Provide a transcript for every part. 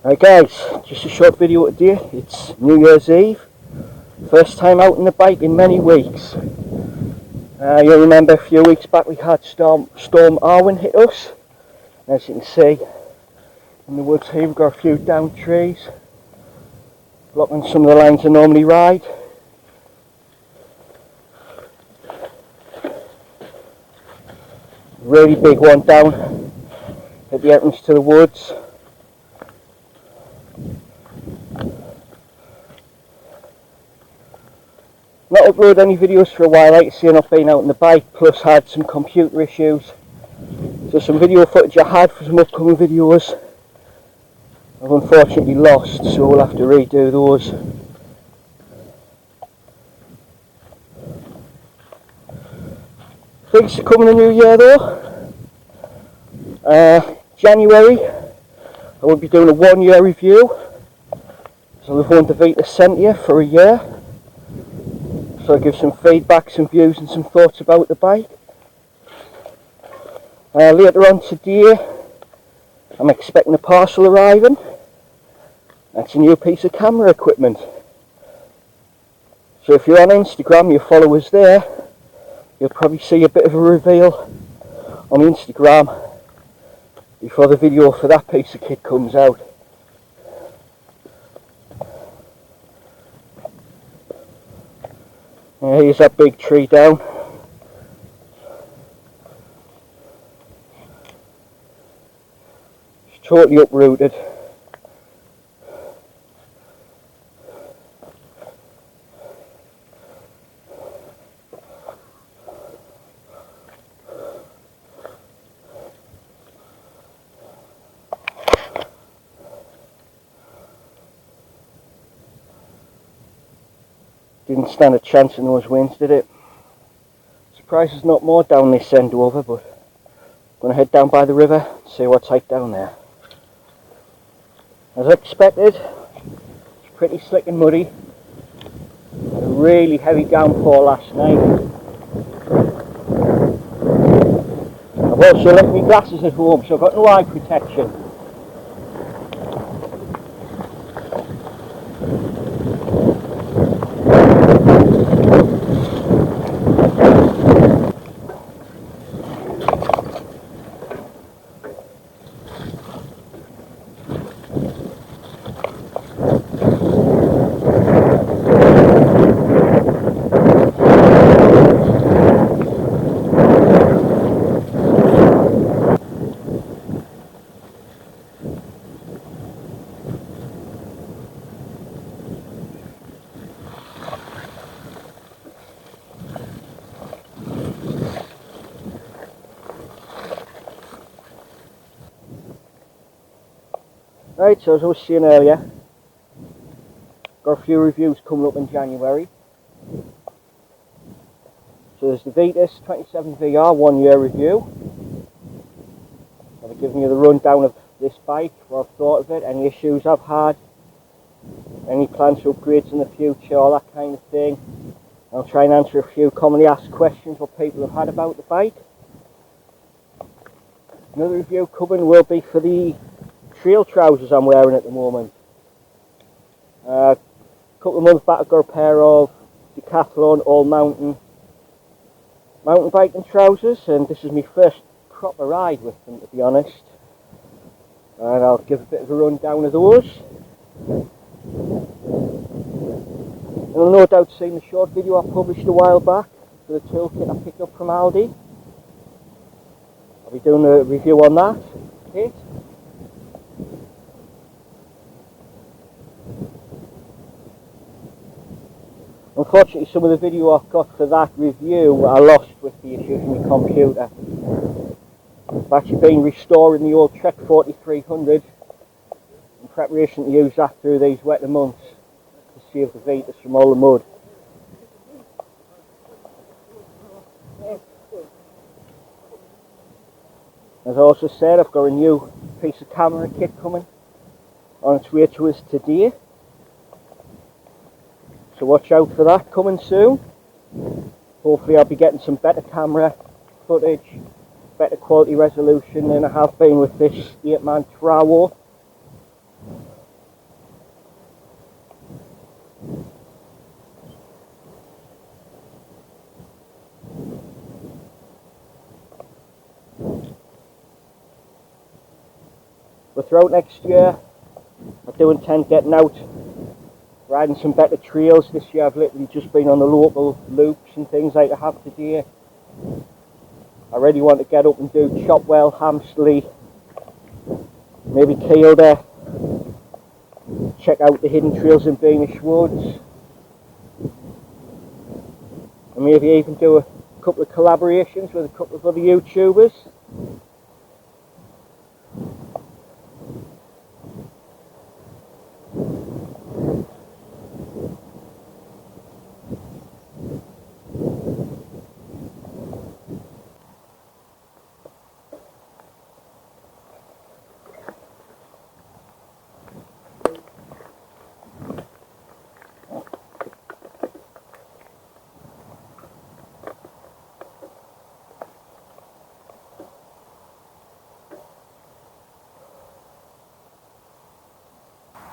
Right guys, just a short video today. It's New Year's Eve. First time out on the bike in many weeks. You'll remember a few weeks back we had Storm Arwen hit us. As you can see in the woods here, we've got a few down trees blocking some of the lines I normally ride. Really big one down at the entrance to the woods. Not uploaded any videos for a while, like you see, I've been out on the bike, plus had some computer issues. So some video footage I had for some upcoming videos I've unfortunately lost, so we'll have to redo those. Things to come in the new year though. January I will be doing a 1 year review. So we've owned the Vita Sentia for a year. So I'll give some feedback, some views and some thoughts about the bike. Later on today I'm expecting a parcel arriving. That's a new piece of camera equipment. So if you're on Instagram, you follow us there, you'll probably see a bit of a reveal on Instagram before the video for that piece of kit comes out. Here's that big tree down. It's totally uprooted. Didn't stand a chance in those winds, did it? Surprised there's not more down this end over, but I'm going to head down by the river and see what's like down there. As expected, it's pretty slick and muddy. Had a really heavy downpour last night. I've also left my glasses at home, so I've got no eye protection. Right, so as I was saying earlier, got a few reviews coming up in January. So there's the Vitas 27VR 1 year review. I'll be giving you the rundown of this bike, what I've thought of it, any issues I've had, any plans for upgrades in the future, all that kind of thing. I'll try and answer a few commonly asked questions what people have had about the bike. Another review coming will be for the trail trousers I'm wearing at the moment. A couple of months back I got a pair of Decathlon all mountain biking trousers, and this is my first proper ride with them, to be honest. And I'll give a bit of a rundown of those. And I'll no doubt seen the short video I published a while back for the toolkit I picked up from Aldi. I'll be doing a review on that kit. Unfortunately, some of the video I've got for that review I lost with the issues with my computer. I've actually been restoring the old Trek 4300 in preparation to use that through these wetter months to save the Vitas from all the mud. As I also said, I've got a new piece of camera kit coming on its way to us today. So watch out for that coming soon. Hopefully I'll be getting some better camera footage, better quality resolution than I have been with this 8-man Trawo. But throughout next year, I do intend getting out, riding some better trails. This year I've literally just been on the local loops and things like I have today. I really want to get up and do Chopwell, Hamsley, maybe Kielder, check out the hidden trails in Beamish Woods, and maybe even do a couple of collaborations with a couple of other YouTubers.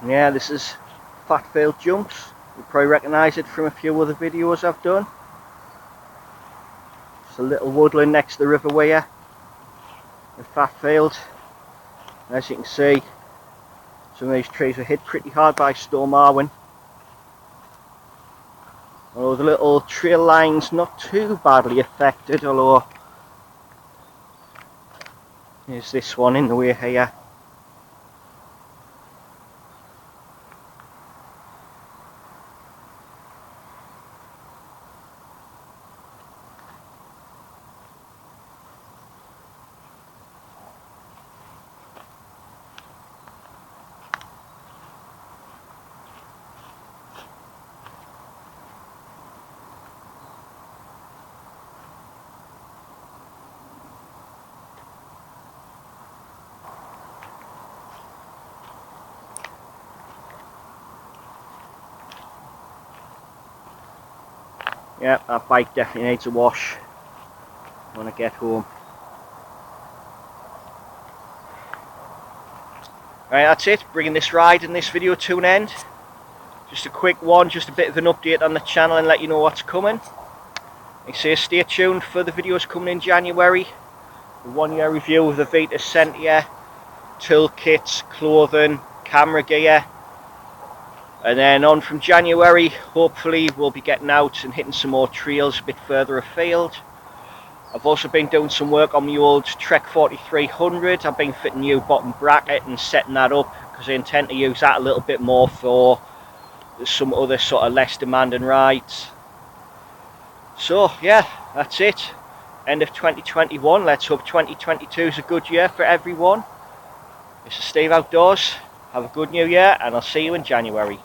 Yeah, this is Fatfield Jumps. You'll probably recognise it from a few other videos I've done. It's a little woodland next to the River Wear in Fatfield. As you can see, some of these trees were hit pretty hard by Storm Arwen. Although the little trail line's not too badly affected, although there's this one in the way here. Yeah, that bike definitely needs a wash when I get home. Right, that's it, bringing this ride and this video to an end. Just a quick one, just a bit of an update on the channel and let you know what's coming. Like I say, stay tuned for the videos coming in January. The 1 year review of the Vita Sentia, toolkits, clothing, camera gear. And then on from January, hopefully we'll be getting out and hitting some more trails a bit further afield. I've also been doing some work on my old Trek 4300. I've been fitting new bottom bracket and setting that up because I intend to use that a little bit more for some other sort of less demanding rides. So yeah, that's it. End of 2021. Let's hope 2022 is a good year for everyone. This is Steve Outdoors. Have a good new year and I'll see you in January.